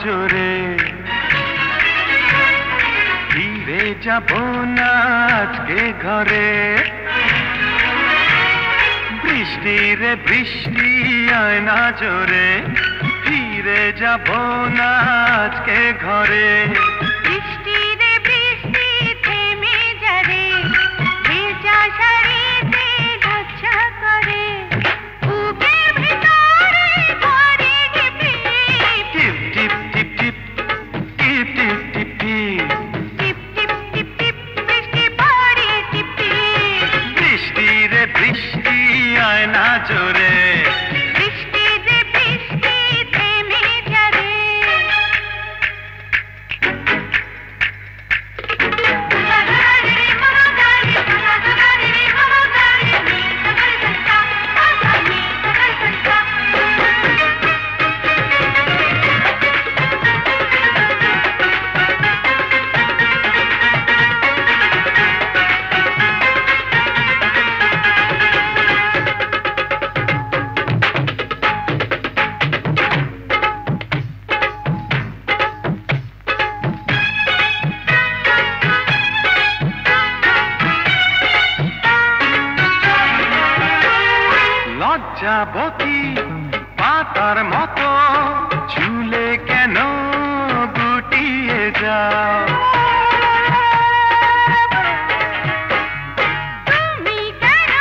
জোরে ফিরে যাব না আজকে ঘরে বৃষ্টি রে বৃষ্টি আয় না জোরে ফিরে যাব না আজকে ঘরে বৃষ্টি রে বৃষ্টি থেমে যারে ভেজা শাড়িতে ঢাকা করে বুকের ভিতরে ধরে টিপ টিপ টিপ টিপ টিপ টিপ টিপ টিপ টিপ টিপ টিপ টিপ বৃষ্টি পড়ে টিপ টিপ বৃষ্টি রে বৃষ্টি আয় না জোরে বৃষ্টি রে বৃষ্টি থেমে যারে লজ্জাবতী পাতার মতো ঝুলে কেন গুটিয়ে যাও তুমি কেন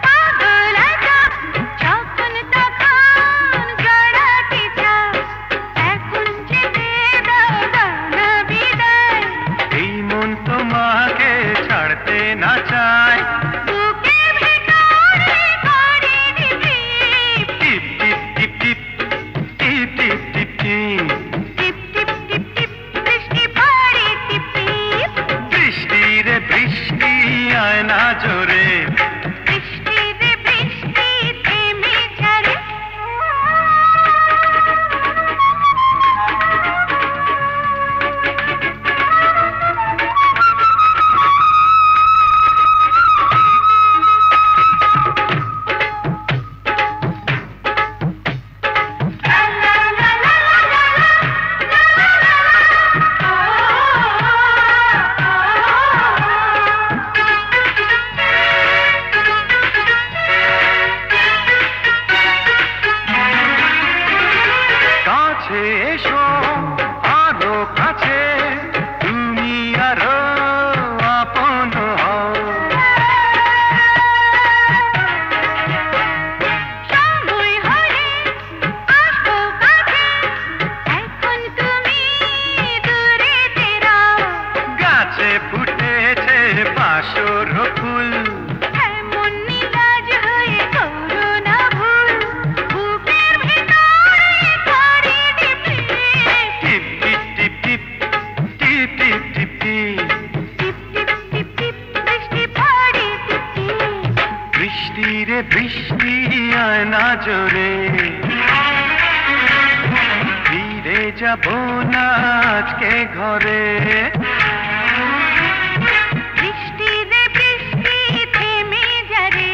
পাগল আছো যখন তখন জড়াতে চাও এখন যেতে দাও না বিদায় এই মন তোমাকে ছাড়তে না চায় বুকের ভিতরে করে দিবি টিপ টিপ টিপ টিপ টিপ টিপ টিপ টিপ টিপ টিপ টিপ টিপ বৃষ্টি পড়ে টিপ টিপ বৃষ্টি রে বৃষ্টি আয় না জোরে বৃষ্টি রে বৃষ্টি থেমে যারে কাছে এসো আরো কাছে তুমি আরো আপন হও সময় হলে আসবো কাছে এখন তুমি দূরে তেরাও গাছে ফুটেছে বাসর ফুল এমন নীলাজ হয়ে করো না ভুল বুকের ভিতরে করে দিবি টিপ টিপ টিপ টিপ টিপ টিপ টিপ টিপ টিপ টিপ টিপ টিপ বৃষ্টি পড়ে টিপ টিপ বৃষ্টি রে বৃষ্টি আয় না জোরে ফিরে যাব না আজকে ঘরে বৃষ্টি রে বৃষ্টি থেমে যারে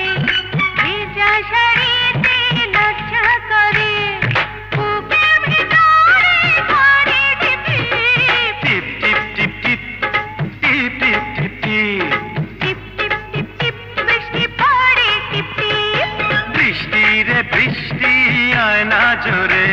ভেজা শাড়িতে লজ্জা করে বুকের ভিতরে করে দিবি টিপ টিপ টিপ টিপ টিপ টিপ টিপ টিপ টিপ টিপ টিপ টিপ বৃষ্টি পড়ে টিপ টিপ বৃষ্টি রে বৃষ্টি আয় না জোরে